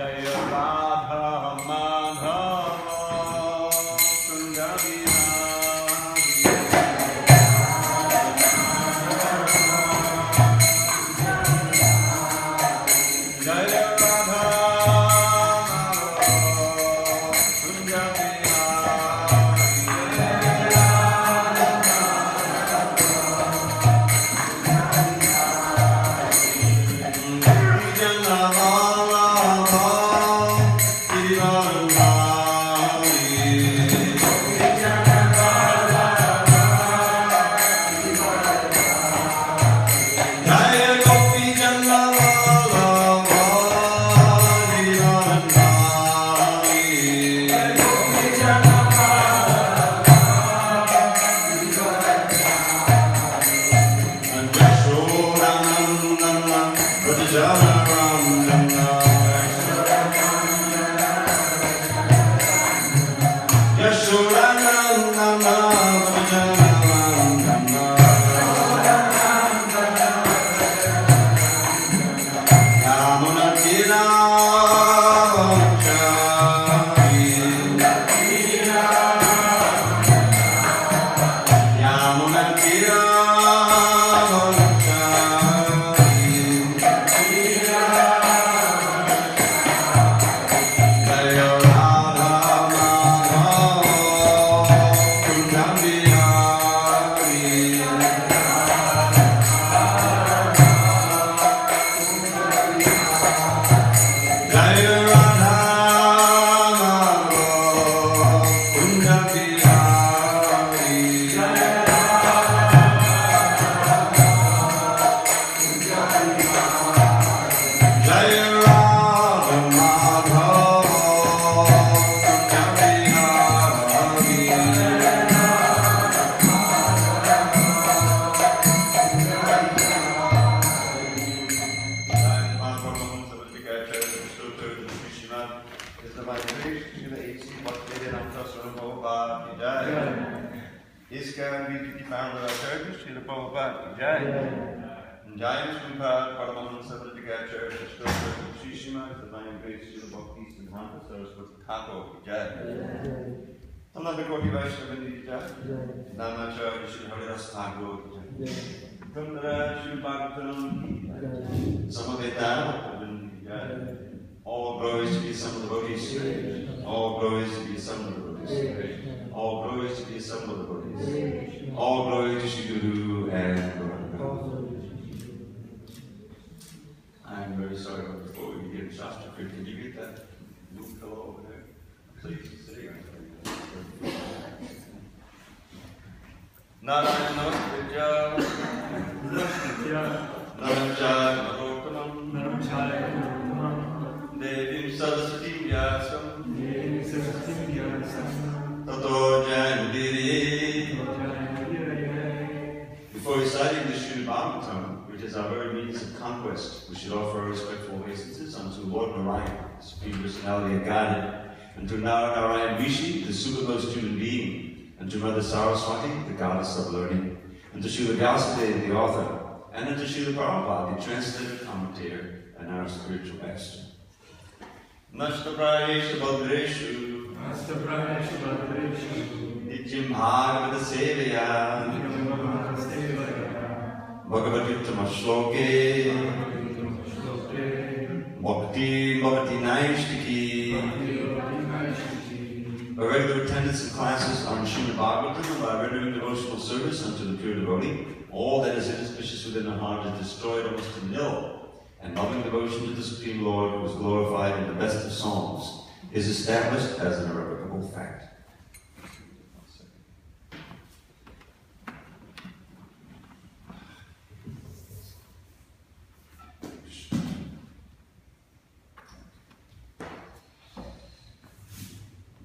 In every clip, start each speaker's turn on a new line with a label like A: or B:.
A: Jaya Radha Madhava Sundari Jaya Radha All glories to be some of the devotees. All glories to be some of the devotees. All glories to be some of the devotees. All glories to Shri Guru and Dvaraka. I'm very sorry, but before we begin Shastra, can you get that new fellow over there? Please, sit here. Narayana Namaskritya Naramchaya Narotamam Devim Saraswati Vyasam Tato Jayamudiri. Before reciting the srimad-bhagavatam, which is our very means of conquest, we should offer our respectful obeisances unto Lord Narayan, the Supreme Personality of Godhead, and to Narayan Rishi, the supermost human being, and to Mother Saraswati, the goddess of learning, and to Srila Vyasadeva, the author, and unto Srila Prabhupada, the translated commentator, and our spiritual master. Nashtaprayeshu Bhadreshu Nityam Bhagavata Sevaya Bhagavatittama Shloke Bhakti Bhavati Naishtiki. By regular attendance in classes on srimad-bhagavatam and by rendering devotional service unto the pure devotee, all that is inauspicious within the heart is destroyed almost to nil, and loving devotion to the Supreme Lord, who is glorified in the best of songs, is established as an irrevocable fact.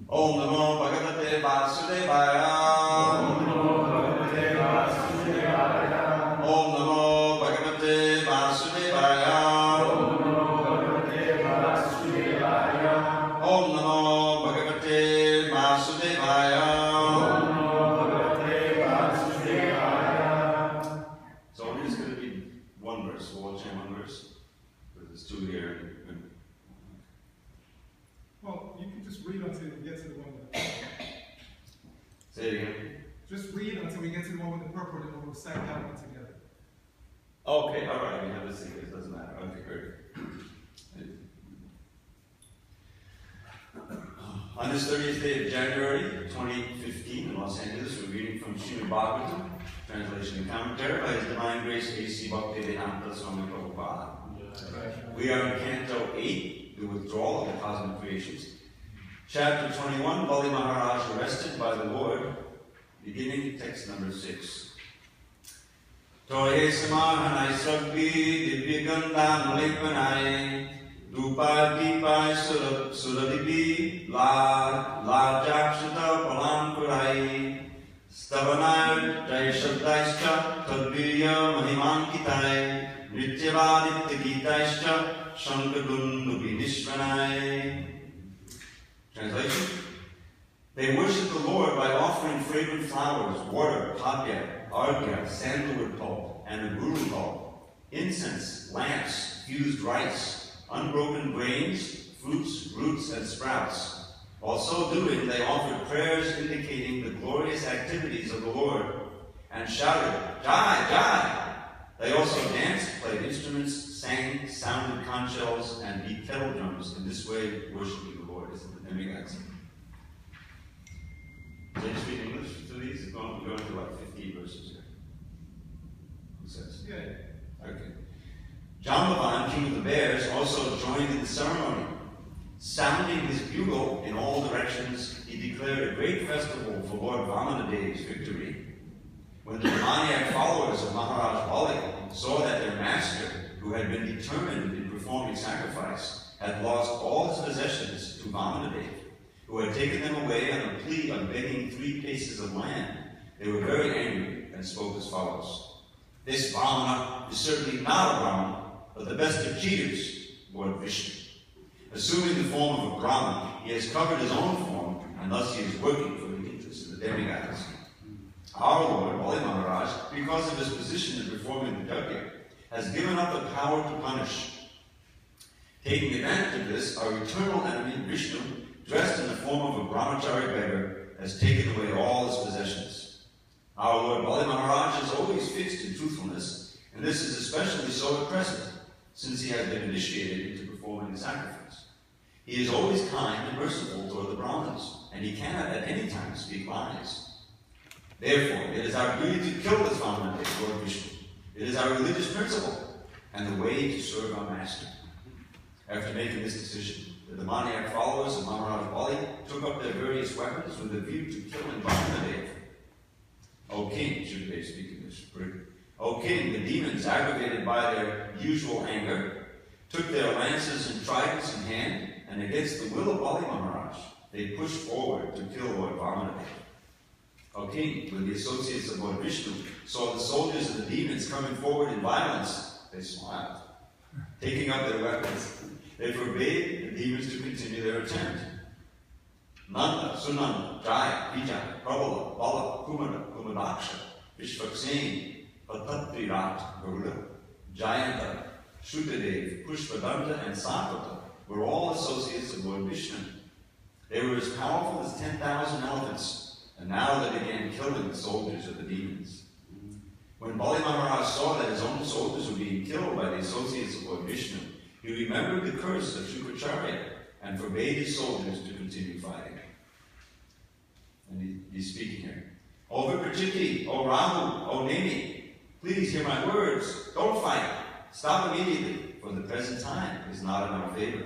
A: Om Namo Bhagavate Vasudevaya. Om Namo Bhagavate Vasudevaya. Om Namo Bhagavate Vasudevaya. Om Namo Bhagavate Vasudevaya. Om Namo Bhagavate Vasudevaya. Om Namo Bhagavate Vasudevaya. So I'm just going to read one verse. We'll all chant one verse. There's two here. Say it again.
B: Just read until we get to the one with the purport and we'll recite that one together.
A: Okay, all right, we have the secret, it doesn't matter. Okay, great. On this 30th day of January 2015 in Los Angeles, we're reading from srimad-bhagavatam, translation and commentary by His Divine Grace ACBSP Swami Prabhupada. We are in Canto 8, the withdrawal of the cosmic creations. Chapter 21, Bali Maharaj arrested by the Lord, beginning text number 6. Toye samahanai sabbi divyagandha mulipanai dupa dipa suradipi la jakshata palankurai stavanai jai shabdaischa tadvirya mahimankitai nityavaditya gitaischa shankadundubi nishvanai. Translation: They worship the Lord by offering fragrant flowers, water, papya, arghya, sandalwood pulp, and a guru pulp, incense, lamps, fused rice, unbroken grains, fruits, roots, and sprouts. While so doing, they offered prayers indicating the glorious activities of the Lord, and shouted, Jai, Jai! They also danced, played instruments, sang, sounded conch shells, and beat kettle drums, in this way worshiping the Lord as the demigods. So you speak English to these? We're going to like 15 verses here. Who says?
B: Yeah.
A: Okay. Jambavan, king of the bears, also joined in the ceremony. Sounding his bugle in all directions, he declared a great festival for Lord Vamanadev's victory. When the demoniac followers of Maharaj Bali saw that their master, who had been determined in performing sacrifice, had lost all his possessions to Vamanadev, who had taken them away on a plea of begging 3 paces of land, they were very angry and spoke as follows. This Vamana is certainly not a Brahman, but the best of cheaters, Lord Vishnu. Assuming the form of a Brahman, he has covered his own form, and thus he is working for the interests of the demigods. Our Lord, Bali Maharaj, because of his position in performing the yajna, has given up the power to punish. Taking advantage of this, our eternal enemy, Vishnu, dressed in the form of a brahmachari beggar, has taken away all his possessions. Our Lord Bali Maharaj is always fixed in truthfulness, and this is especially so at present, since he has been initiated into performing the sacrifice. He is always kind and merciful toward the Brahmins, and he cannot at any time speak lies. Therefore, it is our duty to kill this Vamanadev, Lord Vishnu. It is our religious principle, and the way to serve our master. After making this decision, the demoniac followers of Maharaj Bali took up their various weapons with a view to killing Vamanadev. O king, Shukadeva speaking this, O king, the demons, aggravated by their usual anger, took their lances and tridents in hand, and against the will of Bali Maharaj, they pushed forward to kill Lord Vamanadev. O king, when the associates of Lord Vishnu saw the soldiers of the demons coming forward in violence, they smiled. Taking up their weapons, they forbade the demons to continue their attempt. Nanda, Sunanda, Jaya, Vijaya, Prabhala, Bala, Kumara, Kumadaksha, Vishvakseni, Patatrirat, Garuda, Jayanta, Shukadev, Pushpadanta, and Sakata were all associates of Lord Vishnu. They were as powerful as 10,000 elephants, and now they began killing the soldiers of the demons. When Bali Maharaj saw that his own soldiers were being killed by the associates of Lord Vishnu, he remembered the curse of Shukracharya and forbade his soldiers to continue fighting. And he's speaking here. O Viprachiti, O Rahu, O Nemi, please hear my words. Don't fight. Stop immediately, for the present time is not in our favor.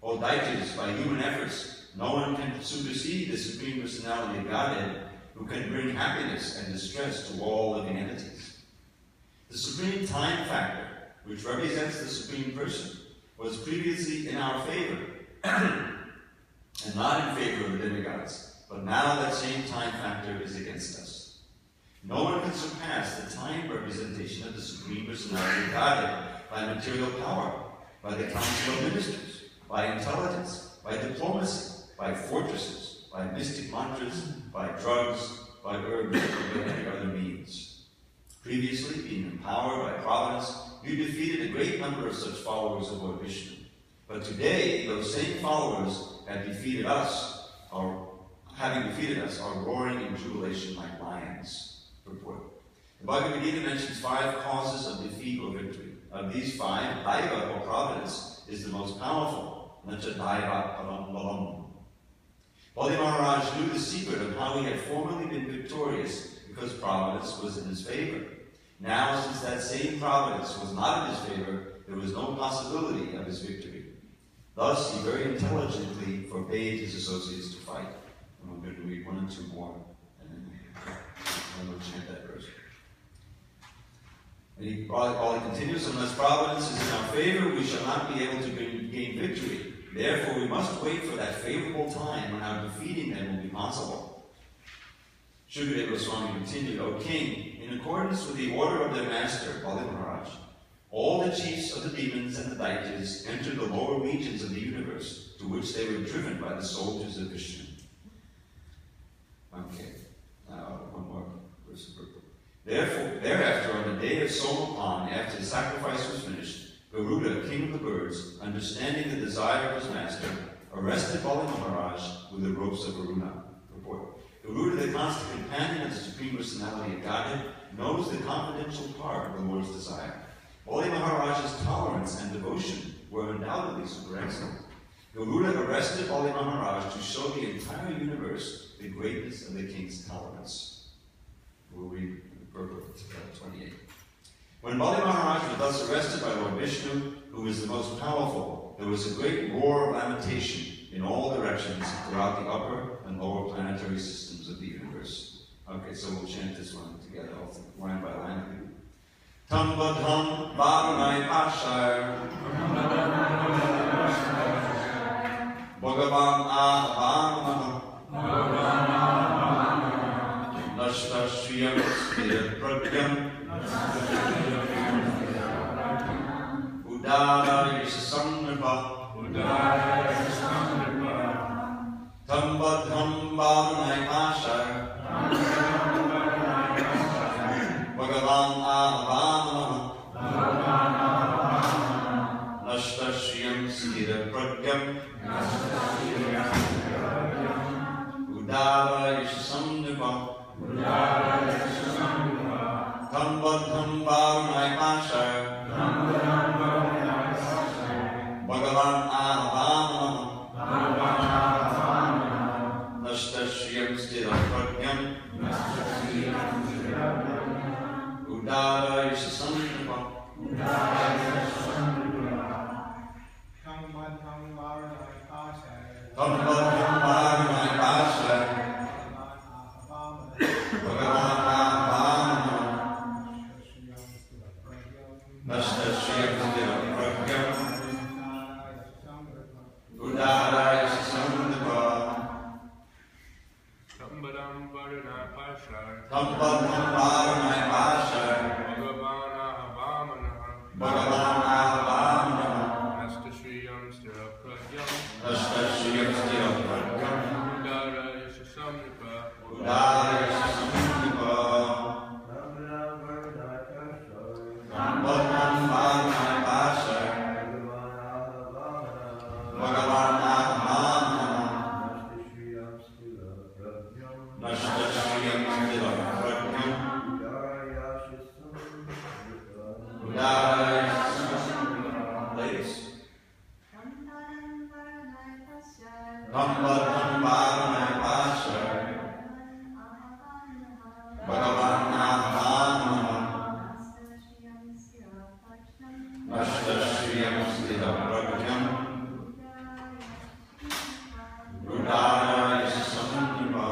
A: O Daityas, by human efforts, no one can supersede the Supreme Personality of Godhead, who can bring happiness and distress to all living entities. The Supreme Time Factor, which represents the Supreme Person, was previously in our favor, and not in favor of the demigods, but now that same time factor is against us. No one can surpass the time representation of the Supreme Personality of Godhead by material power, by the council of ministers, by intelligence, by diplomacy, by fortresses, by mystic mantras, by drugs, by herbs, or by any other means. Previously, being empowered by providence, you defeated a great number of such followers of Lord Vishnu. But today, those same followers have defeated us, having defeated us, are roaring in jubilation like lions. Purport. The Bhagavad Gita mentions 5 causes of defeat or victory. Of these 5, Daiva or providence is the most powerful. Nacha Daiva Param Balam. Bali Maharaj knew the secret of how he had formerly been victorious because providence was in his favor. Now, since that same providence was not in his favor, there was no possibility of his victory. Thus, he very intelligently forbade his associates to fight. And we're going to read 1 and 2 more, and then we'll chant that verse. And he continues, unless providence is in our favor, we shall not be able to gain victory. Therefore, we must wait for that favorable time when our defeating them will be possible. Shukadeva Goswami continued, O king, in accordance with the order of their master, Bali Maharaj, all the chiefs of the demons and the Daityas entered the lower regions of the universe, to which they were driven by the soldiers of Vishnu. Okay, now one more verse of purport. Thereafter, on the day of Somapan, after the sacrifice was finished, Garuda, king of the birds, understanding the desire of his master, arrested Bali Maharaj with the ropes of Varuna. Report. Garuda, the constant companion of the Supreme Personality of Godhead, knows the confidential part of the Lord's desire. Bali Maharaj's tolerance and devotion were undoubtedly super excellent. Garuda arrested Bali Maharaj to show the entire universe the greatness of the king's tolerance. We'll read the purport, 28. When Bali Maharaj was thus arrested by Lord Vishnu, who is the most powerful, there was a great roar of lamentation in all directions throughout the upper and lower planetary systems of the universe. Okay, so we'll chant this one together, line by line. Tambadham Varunai Pashar Bhagavan Ahavana Nashtashriyam Stira Pragyam Udara Yasasandripa Tambadham Varunai Pashar Bhagavan Ahavana Nashtashriyam Stira Pragyam Udara Yasasandripa Tambadham Varunai Pashar Bhagavan Ahavana Nashtashriyam Stira Pragyam Udara Yasasandripa
B: Tambadham Varunai Pashar
A: Tambadham Varunai Pashar Bhagavan Ahavana Nashtashriyam Stira Pragyam Udara Yasasandripa
C: Tambadham Varunai Pashar
A: Tambadham Varunai Pashar Bhagavan Ahavana
C: Nashtashriyam Stira Pragyam
A: Nashtashriyam Stira Pragyam
C: Udara Yasasandripa
A: Udara Yasasandripa Tambadham Varunai Pashar Bhagavan Ahavana Nashtashriyam Stira Pragyam Udara Yasasandripa. Ladies. Tambadham Varunai Pashar Bhagavan Ahavana Nashtashriyam Stira Pragyam Udara Yasasandripa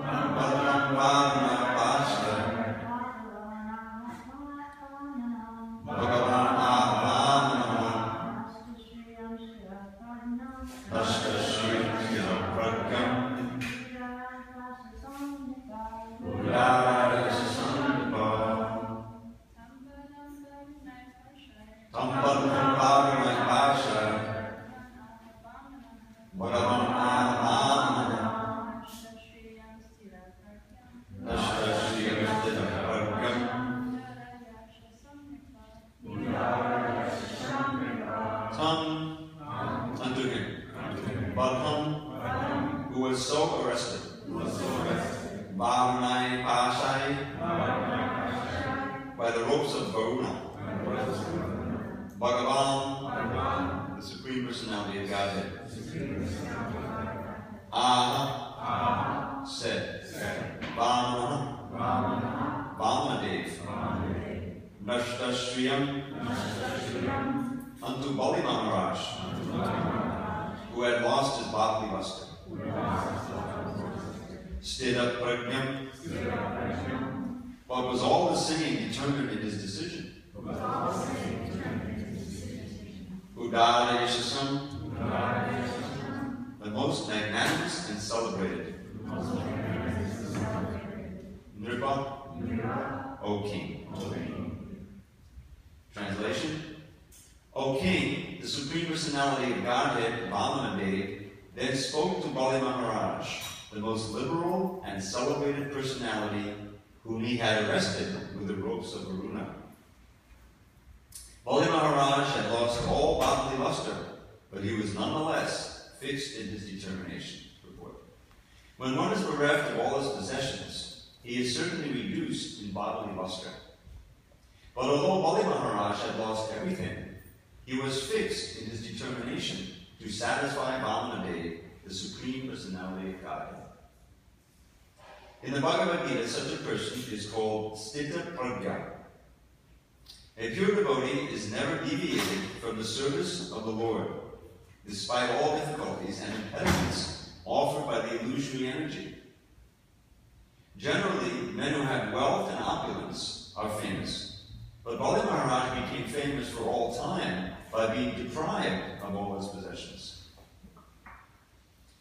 A: Tambadham Varunai Pashar Bhagavan Ahavana Nashtashriyam Stira Pragyam Udara Yasasandripa Tambadham Varunai Pashar Bhagavan Ahavana Nashtashriyam Stira Pragyam Tam unto him. the ropes of Varuna. Bhagavan, the Supreme Personality of Godhead. Aha, said. Vamana, Vamadev. Nashtashtriyam, unto Bali Maharaj, who had lost his bodily luster. Stida Prajnam, but was all the singing determined in his decision. Udara Yeshasam, the most magnanimous and celebrated. Nripa, O King. Translation: O King, the Supreme Personality of Godhead, Vamanadev, then spoke to Bali Maharaj, the most liberal and celebrated personality whom he had arrested with the ropes of Varuna. Bali Maharaj had lost all bodily luster, but he was nonetheless fixed in his determination. Report. When one is bereft of all his possessions, he is certainly reduced in bodily luster. But although Bali Maharaj had lost everything, he was fixed in his determination to satisfy Vamanadev, the Supreme Personality of Godhead. In the Bhagavad Gita, such a person is called Stita Prajna. A pure devotee is never deviated from the service of the Lord, despite all difficulties and impediments offered by the illusory energy. Generally, men who have wealth and opulence are famous, but Bali Maharaj became famous for all time by being deprived of all his possessions.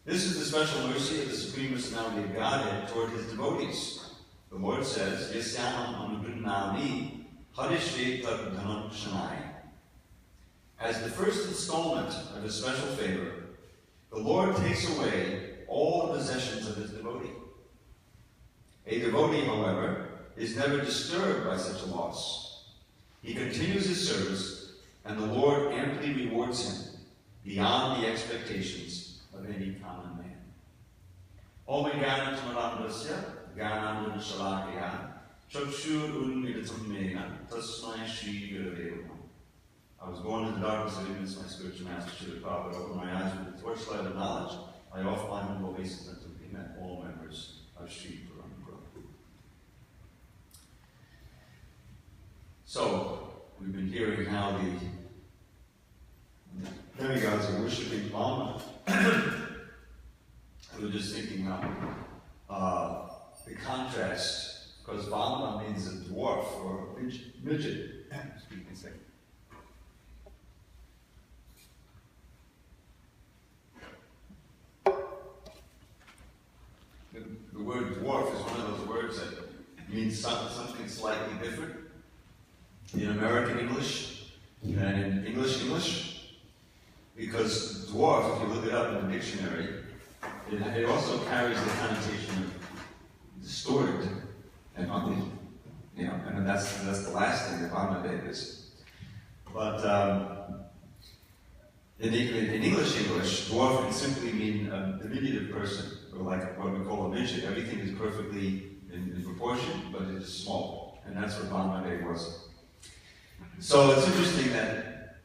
A: This is the special mercy of the Supreme Personality of Godhead toward his devotees. The Lord says, Yasyam anugrunami hadishve tadhanam shanai. As the first installment of his special favor, the Lord takes away all the possessions of his devotee. A devotee, however, is never disturbed by such a loss. He continues his service, and the Lord amply rewards him beyond the expectations of any common man. Om Gyanam Tamarandasya, Gyanam Shalakya, Chakshur Unmiritam Mena, Tasmai Shri Gurave. I was born in the darkness of ignorance, my spiritual master should have power, but opened my eyes with the torchlight of knowledge. I offer my humble obeisance unto him and all members of Shri Parampara. So, we've been hearing how the demigods are worshipping Vamana. We were just thinking about the contrast, because Vamana means a dwarf or a midget. Excuse me a second. The word dwarf is one of those words that means something slightly different in American English than in English, because dwarf, if you look it up in the dictionary, it also carries the connotation of distorted and ugly, and that's the last thing that Vamanadev is. But in English, dwarf can simply mean a diminutive person, or like what we call a midget. Everything is perfectly in proportion, but it is small, and that's what Vamanadev was. So it's interesting that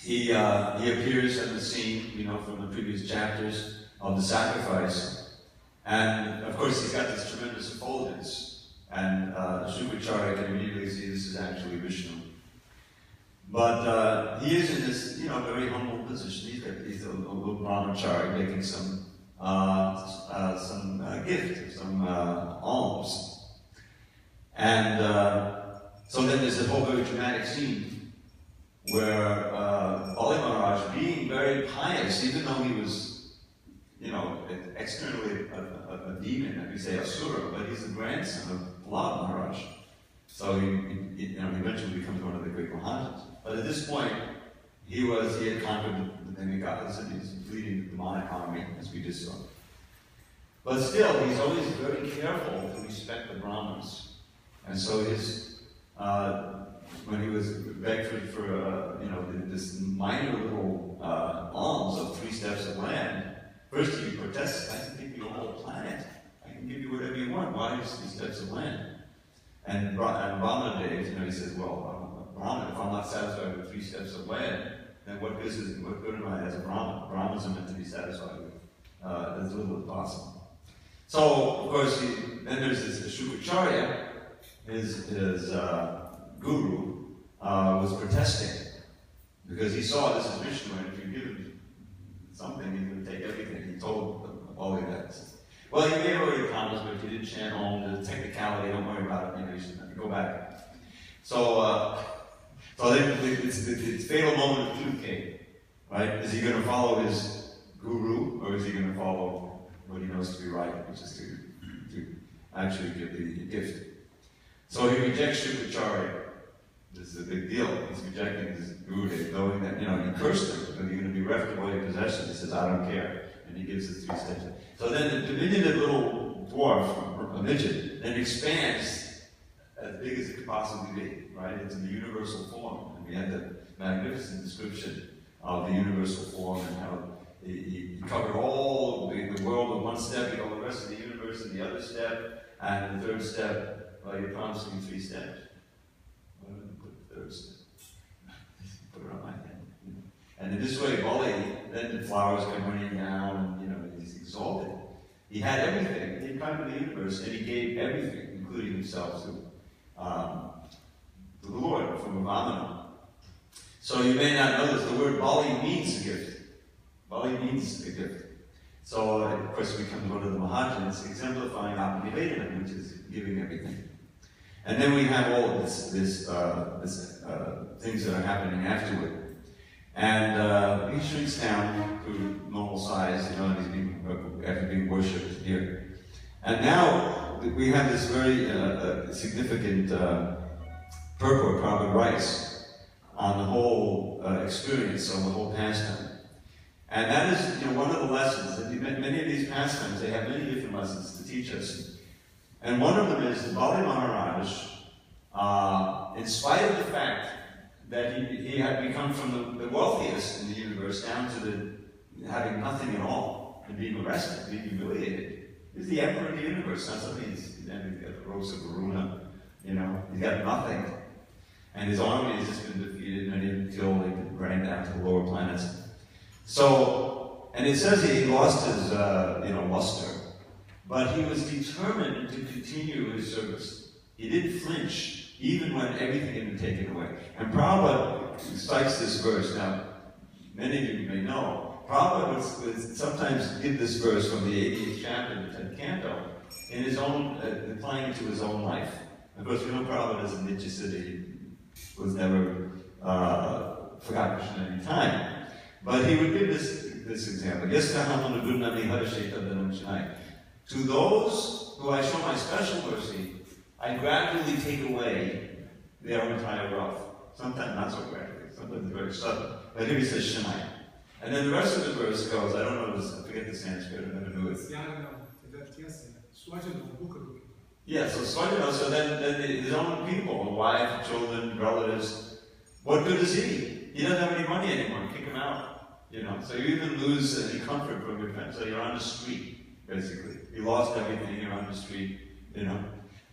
A: he appears on the scene, from the previous chapters of the sacrifice, and of course he's got this tremendous effulgence, and Shukracharya can immediately see this is actually Vishnu. But he is in this, very humble position. He's a little brahmachari making some gift, some alms, and so then there's a whole very dramatic scene where Bali Maharaj, being very pious, even though he was, externally a demon, like we say, asura, but he's the grandson of Lord Maharaj. So he eventually becomes one of the great Maharajas. But at this point, he had conquered the demigods, and he's leading the demonic army, as we just saw. But still, he's always very careful to respect the Brahmins. And so when he was begged for this minor little alms of 3 steps of land, first he protests, I can give you a whole planet. I can give you whatever you want. Why just 3 steps of land? And Brahmana Dev, he says, well, Brahman, if I'm not satisfied with 3 steps of land, then what good am I as a Brahman? Brahmins are meant to be satisfied with as little as possible. So, of course, then there's this Shukracharya, his guru, was protesting because he saw this as Vishnu, and if you give him something, he would take everything. He told Bali that. Well, he may have already promised, but if you didn't chant home, the technicality, don't worry about it, maybe you should go back. So then it's fatal moment of truth came, right? Is he going to follow his guru, or is he going to follow what he knows to be right, which is to actually give the gift? So he rejects Shukracharya. This is a big deal. He's rejecting his guru, knowing that, he cursed him, because you're going to be reft of all your possessions. He says, I don't care. And he gives us 3 steps. So then the diminutive little dwarf, a midget, then expands as big as it could possibly be, right? It's in the universal form. And we had the magnificent description of the universal form and how he covered all the world in 1 step, the rest of the universe in the other step, and the 3rd step, well, he promised me 3 steps. Well, I put the 3rd step. Put it on my hand. And in this way, Bali, then the flowers come raining down, and he's exalted. He had everything. He conquered the universe, and he gave everything, including himself, to the Lord from Vamana. So you may not know this, the word Bali means a gift. Bali means a gift. So, of course, we come to one of the Mahajans, exemplifying Atma-nivedana, which is giving everything. And then we have all of this things that are happening afterward. And he shrinks down to normal size, and he's after being worshipped here. And now we have this very significant purport, Prabhupada writes, on the whole experience, on the whole pastime. And that is, one of the lessons. Many of these pastimes, they have many different lessons to teach us. And one of them is that Bali Maharaj, in spite of the fact that he had become from the wealthiest in the universe down to having nothing at all, and being arrested, being humiliated. He's the emperor of the universe, not something he's got the ropes of Varuna, he's got nothing. And his army has just been defeated, many of them killed, they've been dragged down to the lower planets. So, and it says he lost his, luster, but he was determined to continue his service. He didn't flinch, even when everything had been taken away. And Prabhupada cites this verse. Now, many of you may know, Prabhupada would sometimes give this verse from the 80th chapter, the 10th canto, in his own, applying it to his own life. Of course, we know Prabhupada is a Nitya Siddha. He was never forgot Krishna at any time. But he would give this example. To those who I show my special mercy, I gradually take away their entire wealth. Sometimes not so gradually, sometimes very sudden. But here he says Shanai. And then the rest of the verse goes, I don't know this, I forget the Sanskrit, I never knew it. Yeah, so then his own people, wife, children, relatives, what good is he? He doesn't have any money anymore, kick him out. So you even lose any comfort from your friends. So you're on the street, basically. You lost everything, you're on the street,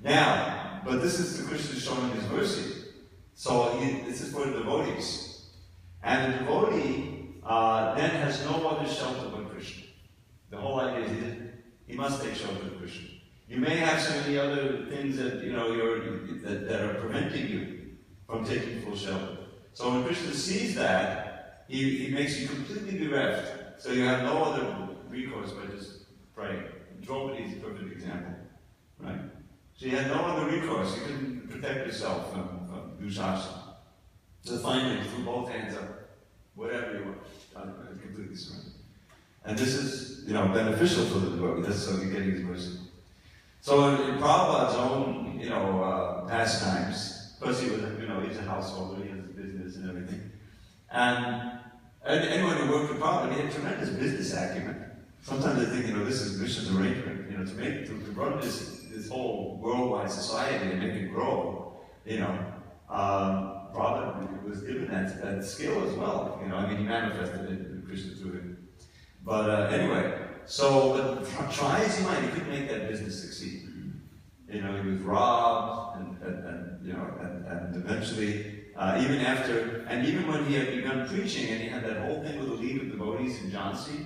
A: Now, but this is the Krishna showing his mercy. So this is for the devotees. And the devotee then has no other shelter but Krishna. The whole idea is he must take shelter of Krishna. You may have so many other things that that are preventing you from taking full shelter. So when Krishna sees that, he makes you completely bereft. So you have no other recourse but just praying. Draupadi is a perfect example, right? So you had no other recourse. You couldn't protect yourself from Dushasana. So finally, threw both hands up, whatever you want, completely surrender. And this is, beneficial for the devotee. That's so you're getting his mercy. So in Prabhupada's own, pastimes, of course he was, he's a householder, he has a business and everything. And anyone who worked with Prabhupada, he had tremendous business acumen. Sometimes I think, this is Krishna's arrangement, to run this whole worldwide society and make it grow, Prabhupada was given that skill as well. He manifested it, Krishna through him. But anyway, so try as he might, he couldn't make that business succeed. You know, he was robbed, and eventually, even when he had begun preaching, and he had that whole thing with the League of Devotees in Jhansi,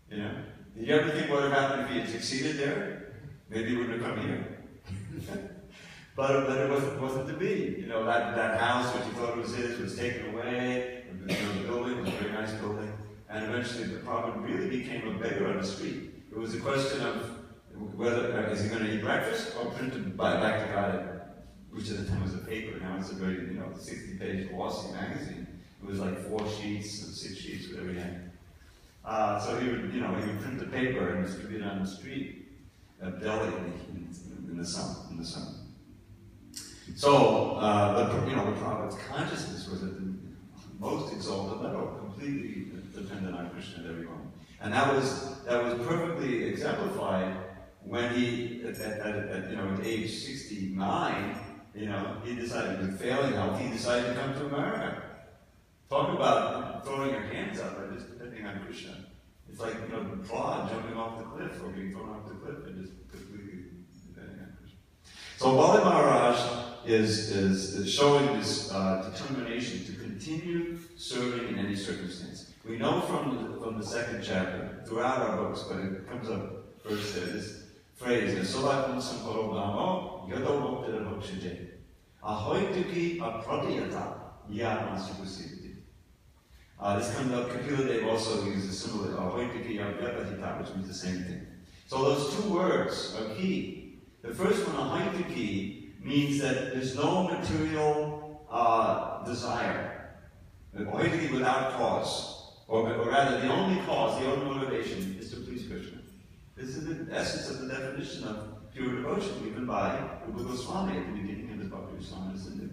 A: you know, did you ever think what would happen if he had succeeded there? Maybe he wouldn't have come here. But it wasn't to be. You know, that house which he thought was his was taken away. You know, the building was a very nice building, and eventually the Prabhupada really became a beggar on the street. It was a question of whether is he going to eat breakfast or print it back to God, which at the time was a paper. Now it's a very 60-page glossy magazine. It was like 4 sheets and 6 sheets, whatever he had. So he would print the paper and distribute it on the street of Delhi in the sun. So the Prabhupada's consciousness was at the most exalted level, completely dependent on Krishna at every moment. And that was perfectly exemplified when he, at age 69, he decided, with failing health, he decided to come to America. Talk about throwing your hands up and just depending on Krishna. It's like, the Prahlad jumping off the cliff or being thrown off the cliff and just completely depending on Krishna. So Bali Maharaj is showing this determination to continue serving in any circumstance. We know from the second chapter, throughout our books, but it comes up first there, this phrase, Sovakum Samparo Brahmo, Yodo Bhokta Bhokshije. Ahoituki apradiyata yama supusiviti. This comes up, Kapila Dev also uses a similar, Ahoituki apradiyata, which means the same thing. So those 2 words are key. The first one, Ahoituki, means that there's no material desire. Ahoituki without cause. Or rather, the only cause, the only motivation is to please Krishna. This is the essence of the definition of pure devotion given by Rupa Goswami at the beginning of his Bhakti Rasamrita Sindhu.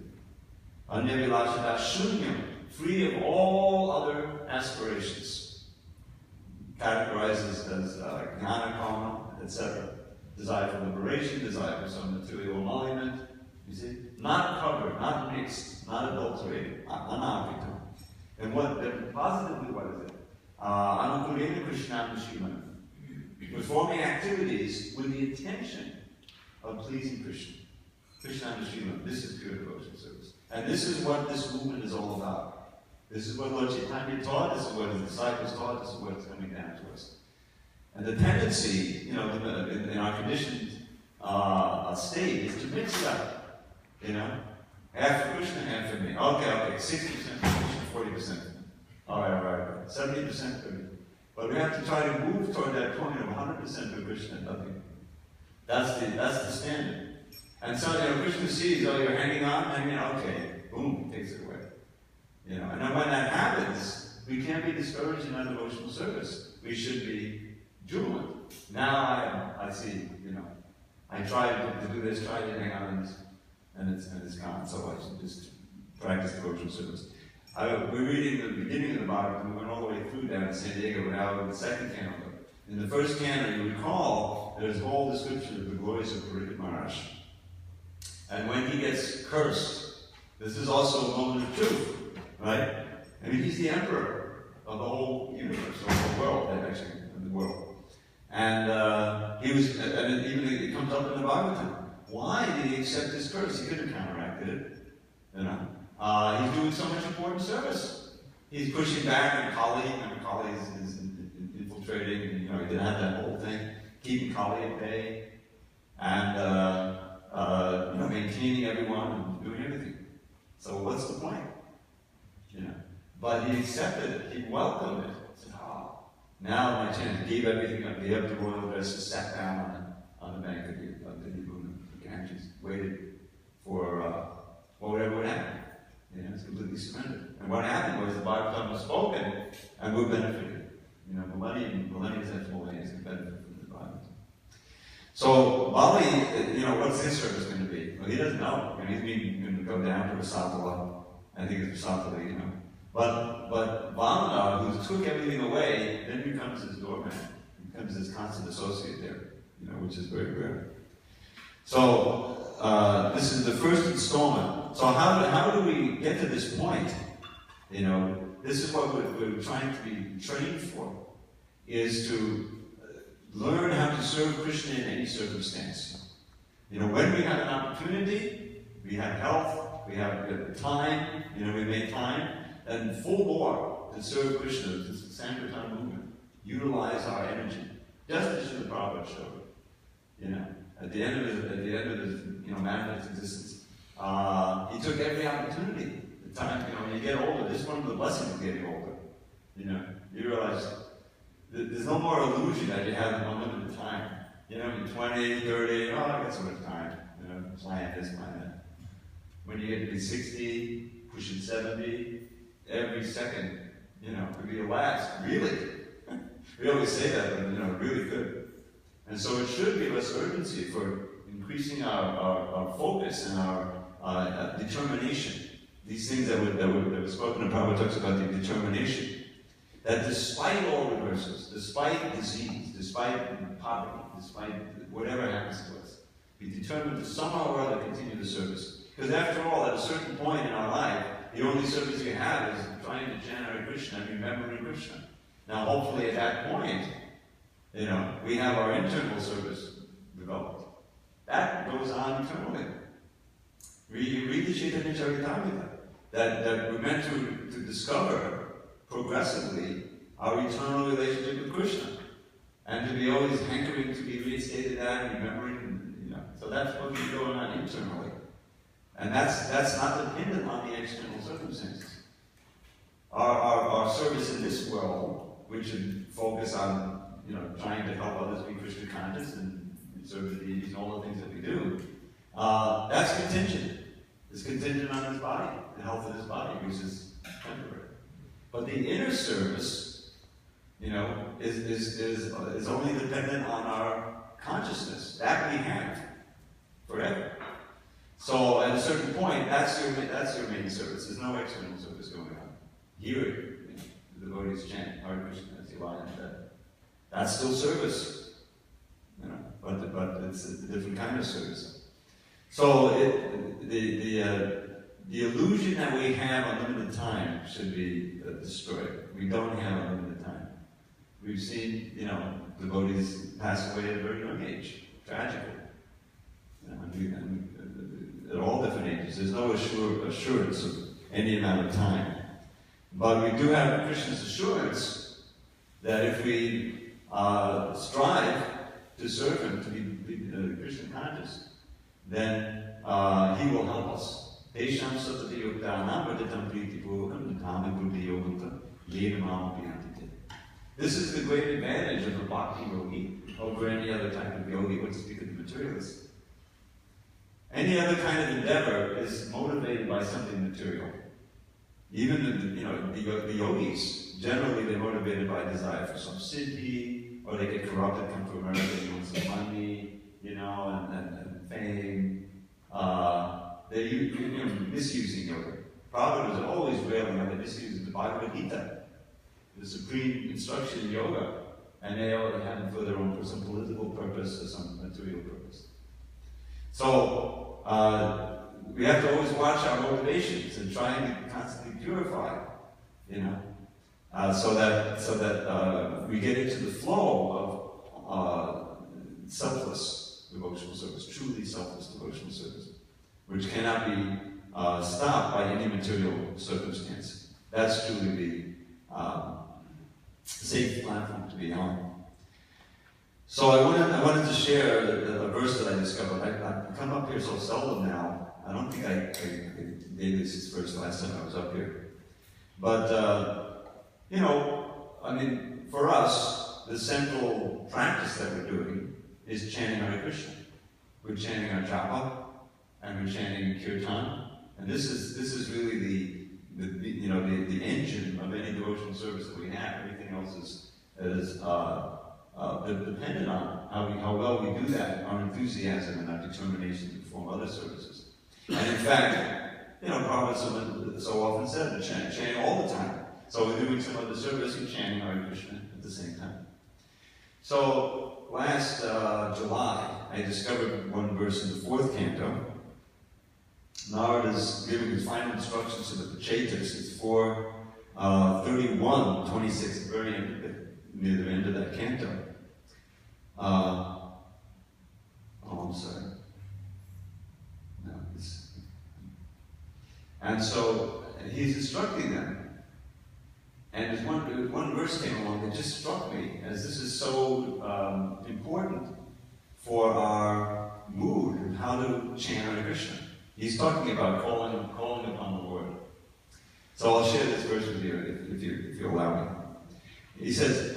A: Anyavilashada shunyam, free of all other aspirations. Categorized as jnana karma, etc. Desire for liberation, desire for some material emolument. You see? Not covered, not mixed, not adulterated, anavita. And positively, what is it? Anukulena Krishnam Shivam. Performing activities with the intention of pleasing Krishna. Krishnam Shivam. This is pure devotion service. And this is what this movement is all about. This is what Lord Chaitanya taught, this is what his disciples taught, this is what's coming down to us. And the tendency, in our conditioned state is to mix it up. Half for Krishna, half for me. Okay, 60% for Krishna, 40%. All right. 70% for me. But we have to try to move toward that point of 100% for Krishna and nothing. That's the standard. And so, Krishna sees, you're hanging on, okay, boom, takes it away. And then when that happens, we can't be discouraged in our devotional service. We should be jubilant. Now I see, I tried to do this, tried to hang on, and it's gone. So I should just practice devotional service. We're reading the beginning of the Bhagavatam. We went all the way through down in San Diego. We're now in the second canto. In the first canto, you recall, there's a whole description of the glories of Parikshit Maharaj. And when he gets cursed, this is also a moment of truth, right? He's the emperor of the whole universe, of the whole world, actually, of the world. And even it comes up in the Bhagavatam. Why did he accept this curse? He could have counteracted it, He's doing so much important service. He's pushing back on Kali, and Kali is infiltrating, and, he didn't have that whole thing, keeping Kali at bay, and, maintaining everyone and doing everything. So what's the point? But he accepted it, he welcomed it. He said, now my chance. He gave everything up, gave up the royal dresses, sat down on the bank of the Ganges, waited for whatever would happen. It's completely surrendered. And what happened was the Bhagavatam was spoken, and we're benefited. Millennials after millennials can benefit from the Bhagavatam. So Bali, what's his service going to be? Well, he doesn't know. He's going to go down to Rasatala. I think it's Rasatala, But Vamana, who took everything away, then becomes his doorman. Becomes his constant associate there, which is very rare. So this is the first installment. So how do we get to this point? This is what we're trying to be trained for, is to learn how to serve Krishna in any circumstance. You know, when we have an opportunity, we have health, we have time, you know, we make time, and full bore to serve Krishna, the Sankirtan movement. Utilize our energy, just as Srila Prabhupada showed. You know, at the end of his you know, manifest existence, he took every opportunity. The time, you know, when you get older, this is one of the blessings of getting older. You know, you realize that there's no more illusion that you have unlimited time. You know, you're 20, 30, oh, I got so much time. You know, plan this, plan that. When you get to be 60, pushing 70, every second, you know, could be your last. Really? We always say that, but, you know, really good. And so it should give us urgency for increasing our focus and our determination. These things that were spoken in Prabhupada talks about the determination. That despite all reverses, despite disease, despite poverty, despite whatever happens to us, be determined to somehow or other continue the service. Because after all, at a certain point in our life, the only service we have is trying to chant Hare Krishna and remembering Krishna. Now, hopefully at that point, you know, we have our internal service developed. That goes on eternally. Read the Chaitanya Charitamrita. That we're meant to discover progressively our eternal relationship with Krishna. And to be always hankering to be reinstated that, remembering, you know. So that's what is going on internally. And that's not dependent on the external circumstances. Our service in this world, which should focus on, you know, trying to help others be Krishna conscious and serve the deities and all the things that we do, that's contingent. It's contingent on his body, the health of his body, which is temporary. But the inner service, you know, is only dependent on our consciousness. That we have forever. So at a certain point, that's your main service. There's no external service going on. Here, you know, the devotees chant Hare Krishna, as Elijah said. That's still service, you know, but it's a different kind of service. So the illusion that we have unlimited time should be destroyed. We don't have unlimited time. We've seen, you know, devotees pass away at a very young age, tragically. You know, and at all different ages. There's no assurance of any amount of time. But we do have Krishna's assurance that if we strive to serve Him, to be Krishna conscious, then He will help us. This is the great advantage of a bhakti yogi over any other type of yogi, what to speak of the materialist. Any other kind of endeavor is motivated by something material. Even the yogis, generally they're motivated by desire for some siddhi, or they get corrupted, come to America, they want some money, you know, and fame. They're misusing yoga. Prabhupada was always railing on the misuse of the Bhagavad Gita, the supreme instruction in yoga, and they all have it for their own, for some political purpose or some material purpose. So we have to always watch our motivations and try and constantly purify, you know, so that we get into the flow of selfless devotional service, truly selfless devotional service, which cannot be stopped by any material circumstance. That's truly the safe platform to be on. So I wanted to share a verse that I discovered. I come up here so seldom now. I don't think I gave this verse last time I was up here. But, you know, I mean, for us, the central practice that we're doing is chanting Hare Krishna. We're chanting our japa, and we're chanting kirtan. And this is really the engine of any devotional service that we have. Everything else is dependent on how well we do that, our enthusiasm and our determination to perform other services. And in fact, you know, Prabhupada so often said to chant all the time. So we're doing some other service and chanting Hare Krishna at the same time. So last July, I discovered one verse in the 4th canto. Narada is giving his final instructions to the Pachetas. It's 4:31-26, very near the end of that canto. I'm sorry. And so he's instructing them. And there's one verse came along that just struck me, as this is so important for our mood and how to chant Hare Krishna. He's talking about calling upon the Lord. So I'll share this verse with you if you allow me. He says,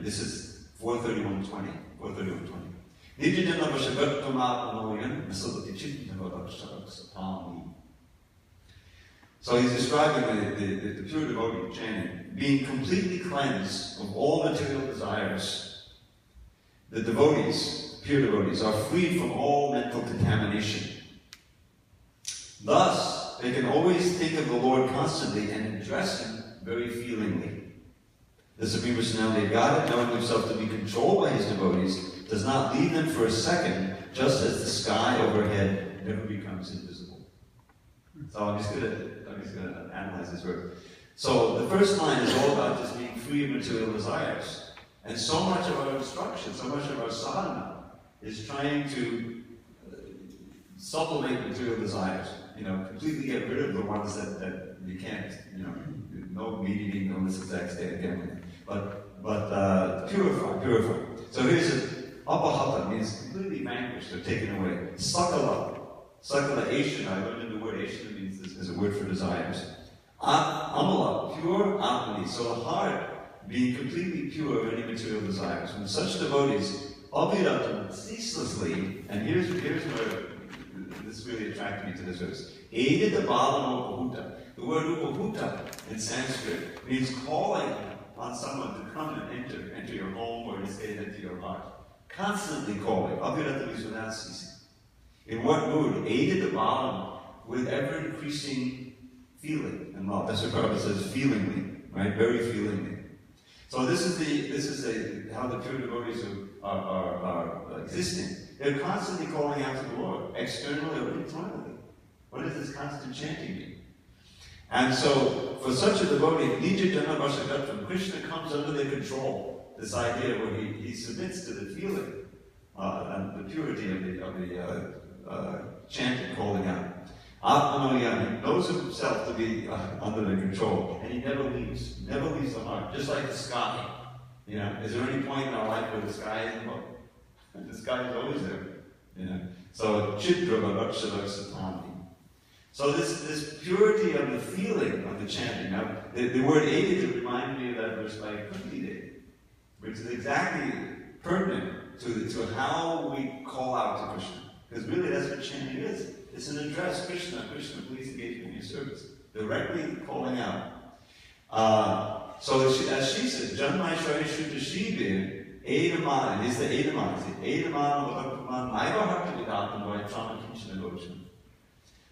A: this is 431:20. 431:20. So he's describing the pure devotee chanting, being completely cleansed of all material desires. The devotees, pure devotees, are freed from all mental contamination. Thus, they can always think of the Lord constantly and address Him very feelingly. The Supreme Personality of Godhead, knowing Himself to be controlled by His devotees, does not leave them for a second, just as the sky overhead never becomes invisible. So I'm just going to analyze this verse. So the first line is all about just being free of material desires. And so much of our instruction, so much of our sadhana is trying to supplement material desires. Completely get rid of the ones that you can't, no meat eating, no this exact state of gambling. But purify. So here's it. Apahata means completely vanquished or taken away. Sakala Ashana, I learned the word Ashana means this is a word for desires. Amala, pure Atmani, so the heart being completely pure of any material desires. When such devotees, Abhiratam, ceaselessly, and here's where this really attracted me to this verse. Aided the Bhavana Upahuta. The word Upahuta in Sanskrit means calling on someone to come and enter your home or to say into your heart. Constantly calling. Abhirata means without ceasing. In what mood? Aided the Bhavana with ever-increasing feeling and love. That's what Prabhupada says, feelingly, right? Very feelingly. So this is how the pure devotees are existing. They're constantly calling out to the Lord, externally or internally. What does this constant chanting mean? And so, for such a devotee, Nija Jana Vashagatam, Krishna comes under their control. This idea where he submits to the feeling and the purity of the chanting, calling out. Atmanoyami knows himself to be under their control, and he never leaves the heart, just like the sky. Is there any point in our life where the sky isn't low? The sky is always there. So Chidrava Rakshavaksatami. So this purity of the feeling of the chanting. Now, the word aided reminded me of that verse by Kunti Devi, which is exactly pertinent to how we call out to Krishna. Because really that's what chanting is. It's an address, Krishna, please engage in your service. Directly calling out. So as she says, Janmai Shari Shuddha Shibir, Edamana, it is the Edamana. Edamana Bhagavan, Naivahakta Vidatam, Vaitama Kinchana Goshan.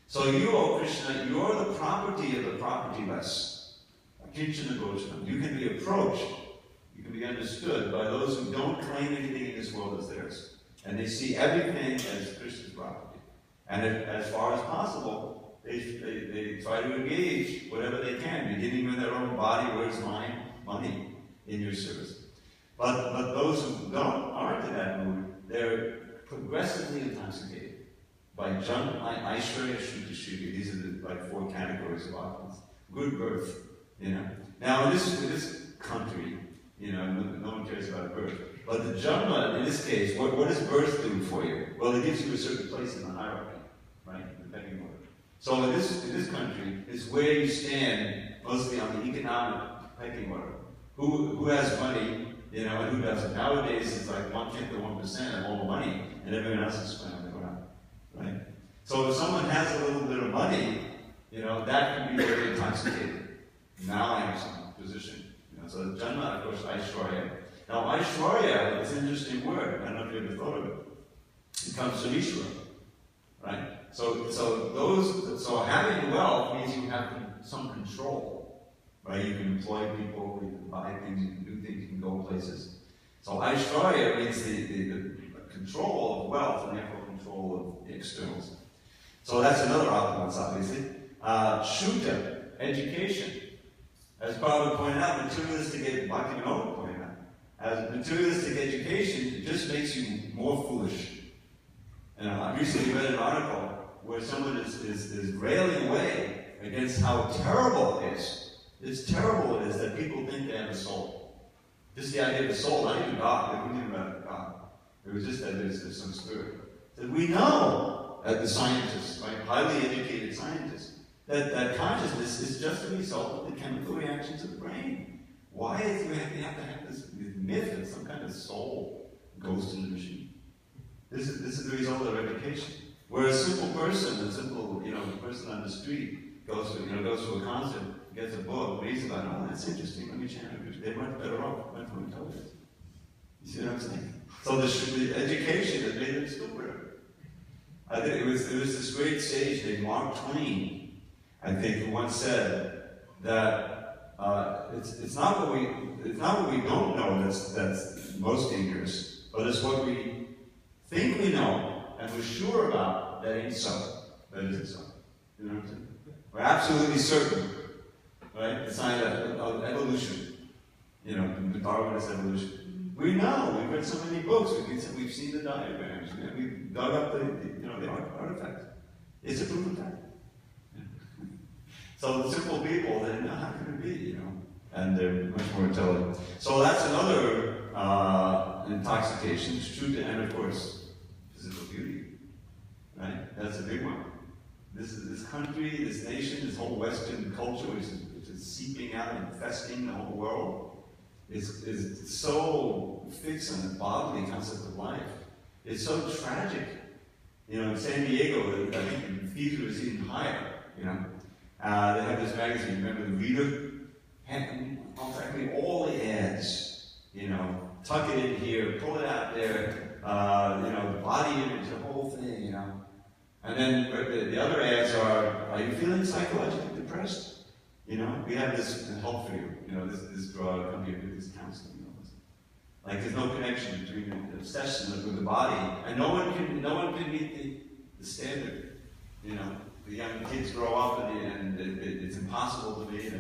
A: So you, O Krishna, you are the property of the propertyless. Kinchana Goshan. You can be approached, you can be understood by those who don't claim anything in this world as theirs. And they see everything as Krishna's property. And as far as possible, they try to engage whatever they can, beginning with their own body, words, mind, money in your service. But those who aren't in that mood, they're progressively intoxicated by Jnana, Aishwarya, Shuddha, Shri. These are the 4 categories of Atmas. Good birth, Now in this country, no one cares about birth. But the Jnana, in this case, what does birth do for you? Well, it gives you a certain place in the hierarchy, right? The pecking order. So in this country, is where you stand mostly on the economic pecking order. Who has money, and who doesn't? Nowadays, it's like 1/10 to 1% of all the money, and everyone else is spent on the ground, right? So if someone has a little bit of money, that can be very intoxicating. Now I have some position. So Janma, of course, Aishwarya. Now Aishwarya is an interesting word. I don't know if you ever thought of it. It comes from Ishwara, right? So having wealth means you have some control, right? You can employ people, you can buy things, you can do things, you can go places. So Aishwarya means the control of wealth and therefore control of the externals. So that's another opulence, obviously. Shuddha, education. As Prabhupada pointed out, materialistic Bhaktivinoda pointed out. as materialistic education, it just makes you more foolish. And I recently read an article where someone is railing away against how terrible it is. It's terrible it is that people think they have a soul. Just the idea of a soul, not even God. They wouldn't even about God. It was just that there's some spirit. That we know, as the scientists, right, highly educated scientists, that consciousness is just a result of the chemical reactions of the brain. Why do we have to have this myth that some kind of soul goes to the machine? This is the result of education. Where a simple person, person on the street goes to a concert, gets a book, reads about it, oh, that's interesting, let me chant it. They're much better off went from intelligence. You see what I'm saying? So the education has made them stupider. I think it was this great sage named Mark Twain, I think, who once said that it's not what we don't know that's most dangerous, but it's what we think we know and we're sure about that ain't so. That isn't so. You know what I'm saying? We're absolutely certain, right? The sign of evolution. You know, the Darwinist evolution. We know. We've read so many books. We've seen the diagrams. We've dug up the artifacts. It's a proof of that. So the simple people, they know how can it be, you know? And they're much more intelligent. So that's another intoxication. It's true, and of course, physical beauty. Right? That's a big one. This country, this nation, this whole Western culture, which is seeping out and infesting the whole world, is so fixed on the bodily concept of life. It's so tragic. You know, in San Diego, I think the fever is even higher. You know, they have this magazine. Remember the Reader? And practically all the ads. You know, tuck it in here, pull it out there. The body image, the whole thing. You know, and then the other ads are you feeling psychologically depressed? You know, we have this help for you. You know, this drug, come here, do this counseling. Like there's no connection between the obsession with the body, and no one can meet the standard. You know, the young kids grow up and it's impossible to be.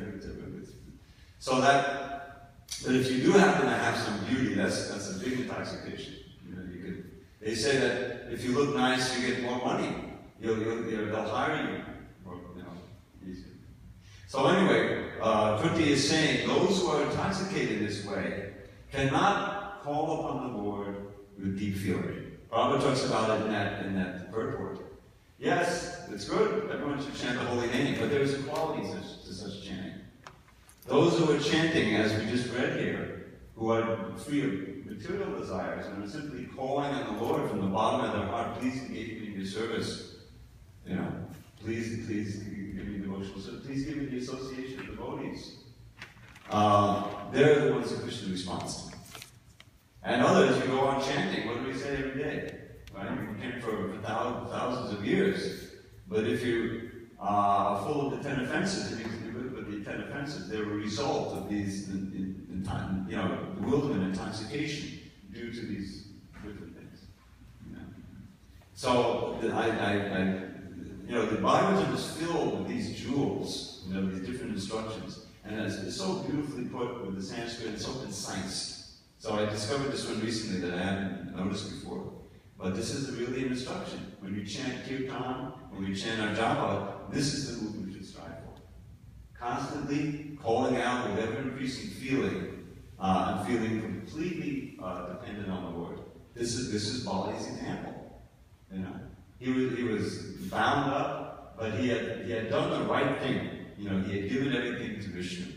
A: So that if you do happen to have some beauty, that's a big intoxication. You know, they say that if you look nice, you get more money. They'll hire you. Or, easier. So anyway, Kunti is saying those who are intoxicated this way cannot call upon the Lord with deep feeling. Prabhupada talks about it in that purport. Yes, it's good. Everyone should chant the holy name, but there's qualities to such chanting. Those who are chanting, as we just read here, who are free of material desires and are simply calling on the Lord from the bottom of their heart, please engage me in your service. You know, please give me devotional service. Please give me the association of devotees. They're the ones that Krishna responds to. And others, you go on chanting, what do we say every day? Right? We chant for thousands of years. But if you are full of the 10 offenses, and you live with the 10 offenses, they're a result of these, bewilderment, intoxication, due to these different things. You know? So, the Bhagavatam is filled with these jewels, these different instructions. And it's so beautifully put with the Sanskrit, it's so concise. So I discovered this one recently that I hadn't noticed before. But this is really an instruction. When you chant kirtan, when we chant our japa, this is the movement we should strive for. Constantly calling out with ever-increasing feeling, and feeling completely dependent on the Lord. This is Bali's example. You know, he was bound up, but he had done the right thing. You know, he had given everything to Vishnu.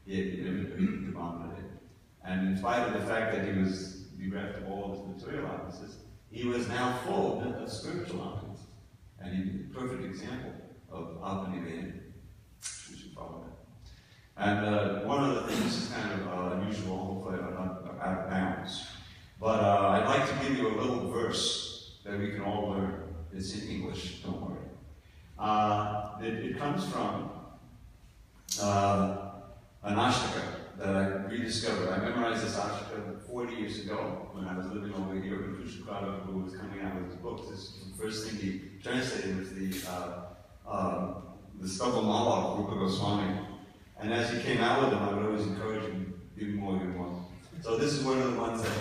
A: He had given everything to Vamana. And in spite of the fact that he was bereft of all of his material opposites, he was now full of spiritual opposites. And he's a perfect example of Atmanivena. We should follow that. And one other thing, this is kind of unusual, hopefully I'm not out of bounds. But I'd like to give you a little verse that we can all learn. It's in English, don't worry. It comes from an ashtaka that I rediscovered. I memorized this ashtaka 40 years ago when I was living over here in Kushakrata, who was coming out with his books. This first thing he translated was the Stavamala of Rupa Goswami. And as he came out with them, I would always encourage him, give me more, give me more. So this is one of the ones that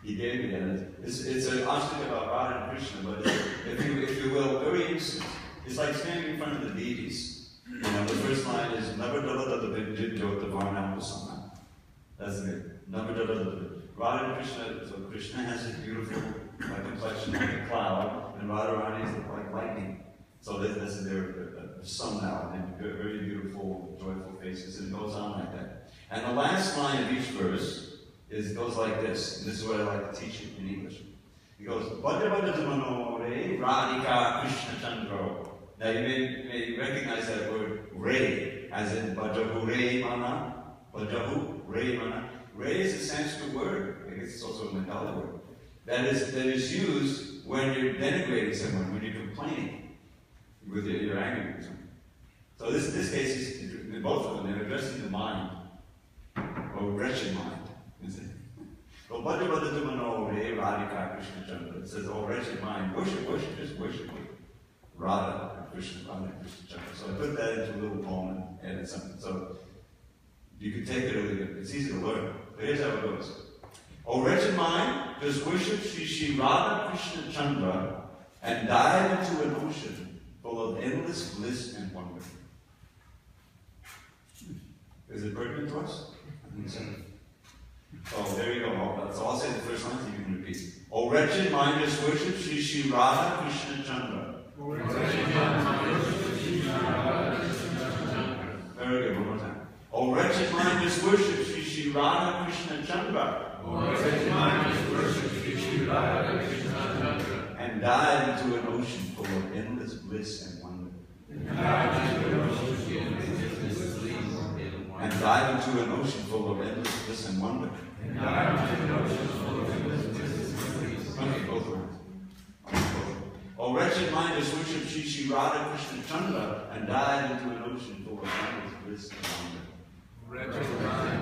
A: he gave me. And it's an ashtika about Radha and Krishna, but if you will, very innocent. It's like standing in front of the deities. You know, the first line is Never That's good. Radha and Krishna, so Krishna has this beautiful complexion like a cloud, and Radharani is like lightning. So that's their sun now, and very beautiful, joyful faces, and it goes on like that. And the last line of each verse goes like this, and this is what I like to teach you in English. It goes, Bhadravadatamano Radhika Krishna Chandra. Now you may recognize that word Ray, as in Bhajahu Ray Mana. Bhajahu Ray Mana. Ray is a Sanskrit word. I guess it's also a Bengali word. That is used when you're denigrating someone, when you're complaining, with your anger with someone. So this case is both of them. They're addressing the mind, or wretched mind. Is it? So it says, "Oh wretched mind, worship, just worship Radha Krishna Chandra." So I put that into a little poem and added something. So you can take it or leave it. It's easy to learn. But here's how it goes. O wretched mind, just worship Shri Radha Krishna Chandra and dive into an ocean full of endless bliss and wonder. Is it pertinent to us? I think so. Oh, there you go. So I'll say the first line so you can repeat. O wretched mind, just worship Shri Radha Krishna Chandra. Very good, one more time. O wretched mind, just worship Shri Radha Krishna Chandra. And dive into an ocean full of endless bliss and wonder. And dive into an ocean full of endless bliss and wonder. Okay, both words. O wretched mind, just worship Shri Radha Krishna Chandra and dive into an ocean full of endless bliss and wonder. Wretched mind,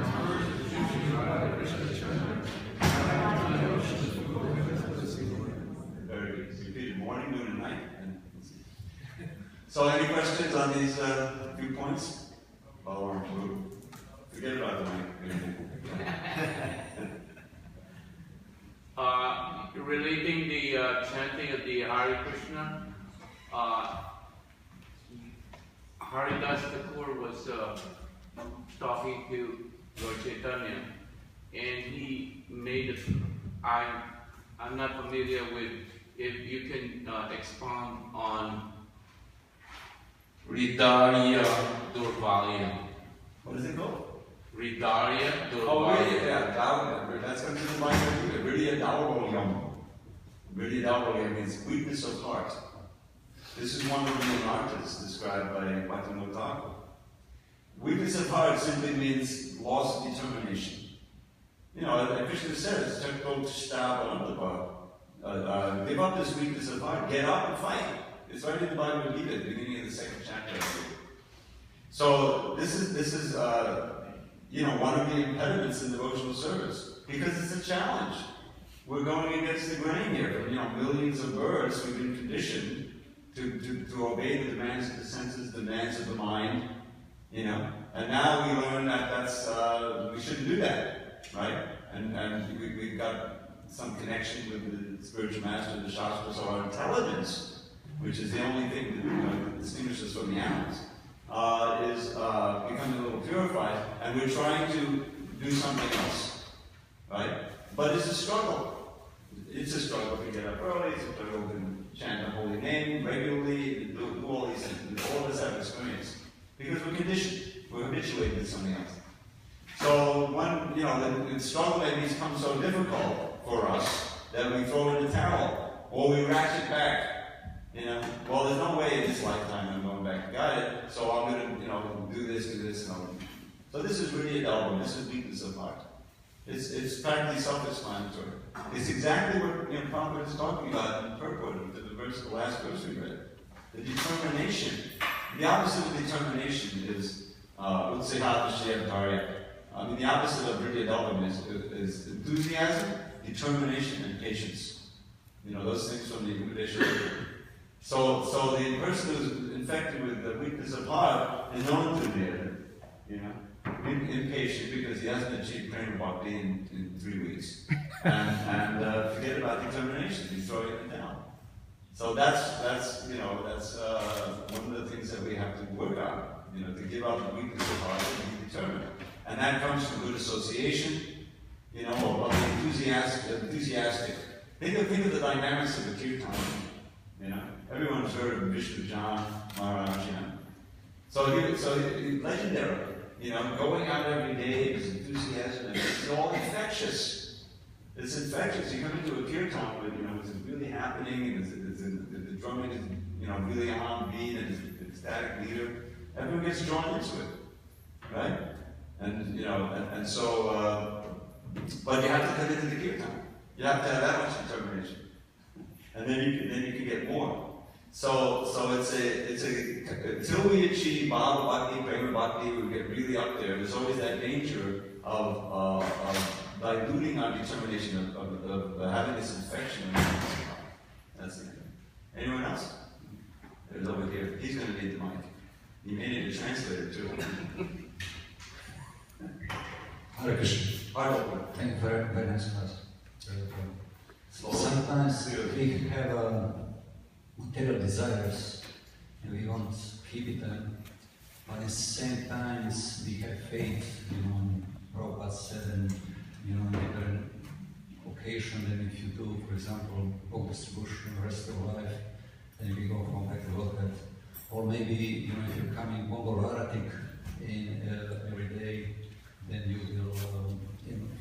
A: Shri Radha Krishna Chandra. Very good. Repeat it morning, noon, and night. So, any questions on these few points? Or forget about the mic.
D: Relating the chanting of the Hare Krishna, Haridas Thakur was talking to Lord Chaitanya, and he made I'm not familiar with, if you can expound on Hridaya Durvalya.
A: What is it called?
D: Hridaya Durvalya.
A: Oh, really? Yeah, that's considered my computer. Hridaya Durvalya. Hridaya Durvalya means weakness of heart. This is one of the anarthas described by Bhaktivinoda Thakur. Weakness of heart simply means loss of determination. You know, like Krishna says, give up this weakness of heart, get up and fight. It's right in the Bhagavad Gita, at the beginning of the second chapter. So this is one of the impediments in devotional service, because it's a challenge. We're going against the grain here. Millions of births we've been conditioned to obey the demands of the senses, demands of the mind. And now we learn that's we shouldn't do that, right? And we've got some connection with the spiritual master, the Shastra, so our intelligence, which is the only thing that distinguishes us from the animals, is becoming a little purified, and we're trying to do something else, right? But it's a struggle. It's a struggle to get up early, it's a struggle to chant the holy name regularly, do all these things. All of us have experience. Because we're conditioned. We're habituated to something else. So the struggle maybe becomes so difficult for us that we throw in the towel, or we ratchet back. Well, there's no way in this lifetime I'm going back to God, so I'm going to do this. So this is really a double. This is weakness of heart. It's practically self-explanatory. It's exactly what Prabhupada is talking about in purport to the last verse we read. The determination. The opposite of determination is utsahadashyam. The opposite of Hridayadalvam is enthusiasm, determination, and patience. Those things from the Upadesha. So the person who's infected with the weakness of heart is known to be, impatient because he hasn't achieved prema bhakti in 3 weeks, and forget about determination. He's throwing it down. So that's one of the things that we have to work on. To give up the weakness of heart and be determined, and that comes from good association. Or enthusiastic. Think of the dynamics of the kirtan. Everyone's heard of 29Jan Maharaj. So he's legendary. Going out every day, his enthusiasm, and it's all infectious. It's infectious. You come into a kirtan with it's really happening, and the drumming is really on beat, and it's an ecstatic leader. Everyone gets drawn into it, right? And so. But you have to come into the kirtan. You have to have that much determination, and then you can get more. So it's a until we achieve Bhava Bhakti, Prema Bhakti, we get really up there. There's always that danger of diluting our determination, of having this infection. That's the thing. Anyone else? There's over here. He's going to need the mic. He may need a translator too.
E: Hare Krishna. Thank you for very nice class. Sometimes we have material desires and we want to keep them, but at the same time we have faith. Prabhupada said, and in different occasions, and if you do, for example, book distribution the rest of your life, then you go from back to Godhead. Or maybe if you're coming Mongol-Aratic in every day, then you will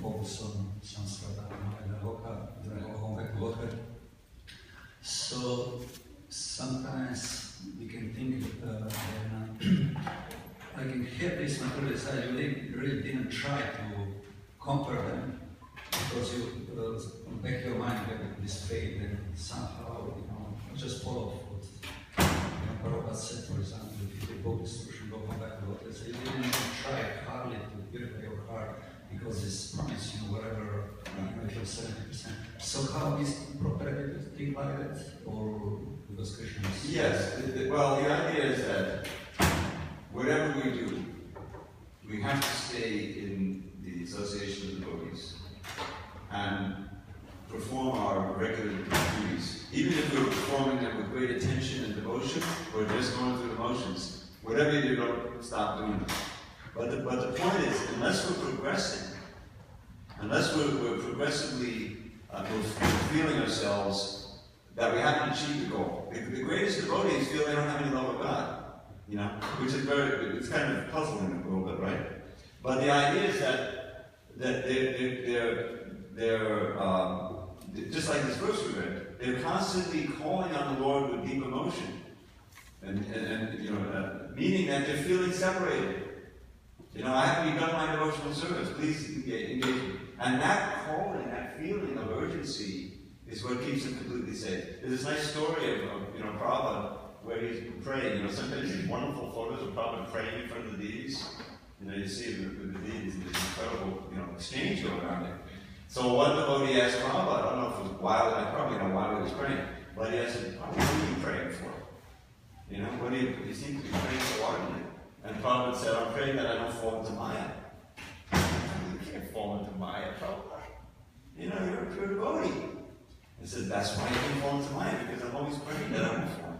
E: focus on Samskrata and Loka, then go back to Loka. So sometimes we can think I can have this material desire, you really didn't try to conquer them, because you back your mind with this faith and somehow just follow what Prabhupada said, for example, if you go distribution, go back to Loka. So you didn't even try hardly to purify your heart, because it's promised whatever, if you're 70%. So how is proper to think like that, or because Krishna is...
A: Yes, well, the idea is that whatever we do, we have to stay in the association of devotees and perform our regular duties. Even if we're performing them with great attention and devotion, or just going through the motions, whatever you do, don't stop doing it. But the point is, unless we're progressing, unless we're progressively feeling ourselves that we haven't achieved the goal. The greatest devotees feel they don't have any love of God, which is it's kind of puzzling a little bit, right? But the idea is that they're just like this verse we read, they're constantly calling on the Lord with deep emotion, and meaning that they're feeling separated. I haven't begun my devotional service. Please engage me. And that calling, that feeling of urgency, is what keeps him completely safe. There's this nice story of Prabhupada where he's praying. Sometimes these wonderful photos of Prabhupada praying in front of the deities. You see with the deities, and this incredible exchange going on there. So one devotee asked Prabhupada, I don't know if it was wild, I probably know why he was praying, but he asked him, what are you praying for? What do you seem to be praying so ardently? And Prabhupada said, I'm praying that I don't fall into Maya. You can't fall into Maya, Prabhupada. You're a pure devotee. He said, that's why you can't fall into Maya, because I'm always praying that I don't fall.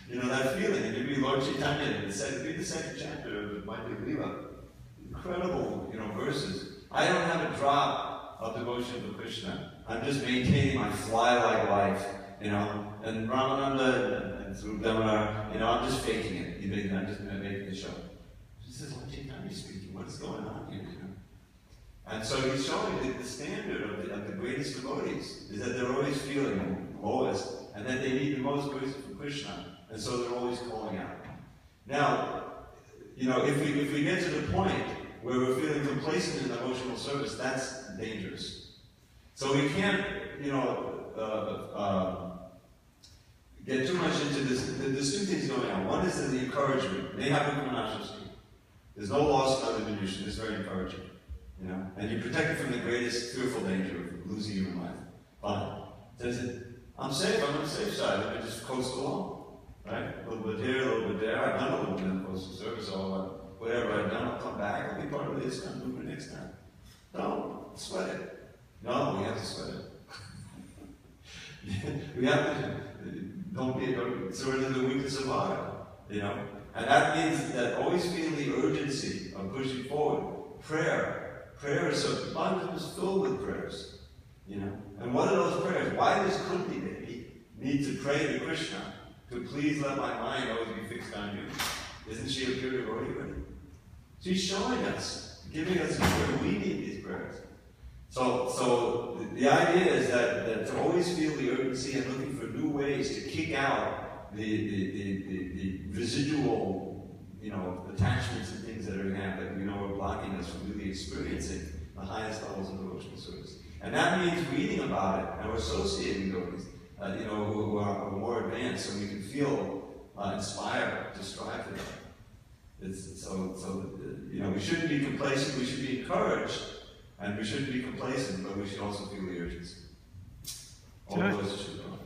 A: That feeling. And you read Lord Chaitanya, read the second chapter of the Madhya Lila. Incredible, verses. I don't have a drop of devotion to Krishna. I'm just maintaining my fly-like life, And Ramananda and Srudamana, I'm just faking it. I'm just making the show. He says, Lord Chaitanya speaking, what's going on here? And so he's showing the standard of the greatest devotees is that they're always feeling lowest, and that they need the most grace from Krishna, and so they're always calling out. Now, if we get to the point where we're feeling complacent in devotional service, that's dangerous. So we can't, get too much into this. There's two things going on. One is the encouragement. There's no loss of diminution. It's very encouraging. And you're protected from the greatest fearful danger of losing human life. Fine. Says I'm safe, I'm on the safe side. Let me just coast along. Right? A little bit here, a little bit there. I've done a little bit in postal service, whatever I've done, I'll come back, I'll be part of this kind of movement next time. No, sweat it. No, we have to sweat it. We have to, don't surrender the weakness of heart, you know. And that means that always feeling the urgency of pushing forward. Prayer is so, the Bible is filled with prayers, you know. And what are those prayers? Why does Kunti Devi need to pray to Krishna to please let my mind always be fixed on you? Isn't she a pure devotee already? She's showing us, giving us a prayer. We need these prayers. So the idea is that to always feel the urgency and looking for new ways to kick out the residual, you know, attachments and things that are happening, you know, are blocking us from really experiencing the highest levels of devotional service. And that means reading about it and we're associating devotees, you know, who are more advanced, so we can feel inspired to strive for that. So you know, we shouldn't be complacent. We should be encouraged, and we shouldn't be complacent, but we should also feel the urgency. All those should go.